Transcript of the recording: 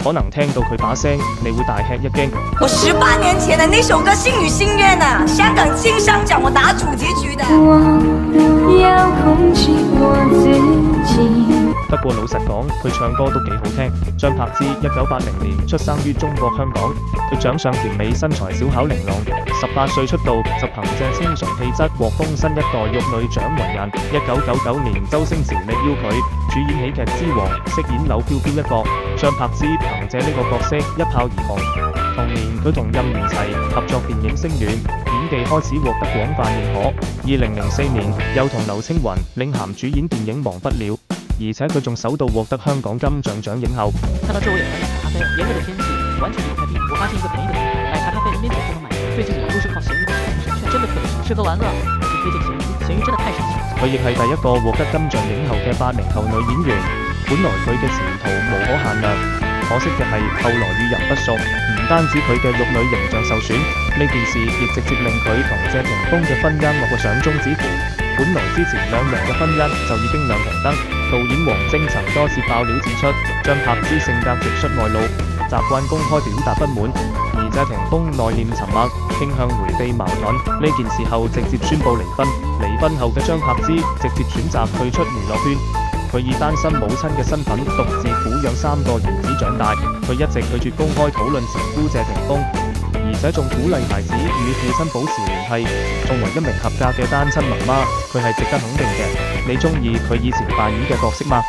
可能聽到佢把聲，你會大吃一驚。我18年前的那首歌《星語心願》啊，香港金商獎我拿主題曲的。我要控制我自己。不過老實講，佢唱歌都幾好聽。張柏芝1980年出生於中國香港，佢長相甜美，身材小巧玲瓏。18歲出道就憑借清純氣質獲封新一代玉女獎為人。1999年周星馳力邀佢主演喜劇之王，飾演柳飄飄一角。張柏芝憑借呢個角色一炮而紅。同年佢同任賢齊合作電影《星願》，演技開始獲得廣泛認可。2004年又同劉青雲領銜主演電影《忘不了》。而且佢仲首度獲得香港金像獎影后。看到周围有人买茶咖啡，炎热的天氣完全離不開冰。我發現一個便宜的品牌，買茶咖啡人邊走都能買。最近我都是靠鹹魚買的，券真的特別適合玩樂。我最推薦鹹魚，鹹魚真的太神奇了。佢亦係第一個獲得金像影后嘅80後女演員。本來佢嘅前途無可限量，可惜嘅係後來與人不淑，唔單止佢嘅玉女形象受損，呢件事亦直接令佢同謝霆鋒嘅婚姻落個上終止符。本來之前兩人嘅婚姻就已經亮紅燈，導演王晶曾多次爆料指出，張柏芝性格直率外露，習慣公開表達不滿，而謝霆鋒內斂沉默，傾向迴避矛盾。呢件事後直接宣布離婚。離婚後嘅張柏芝直接選擇退出娛樂圈，佢以單身母親嘅身份獨自撫養3個兒子長大。佢一直拒絕公開討論前夫謝霆鋒，而且仲鼓勵孩子與父親保持聯繫。作為一名合格嘅單親媽媽，佢係值得肯定嘅。你鍾意佢以前扮演嘅角色嗎？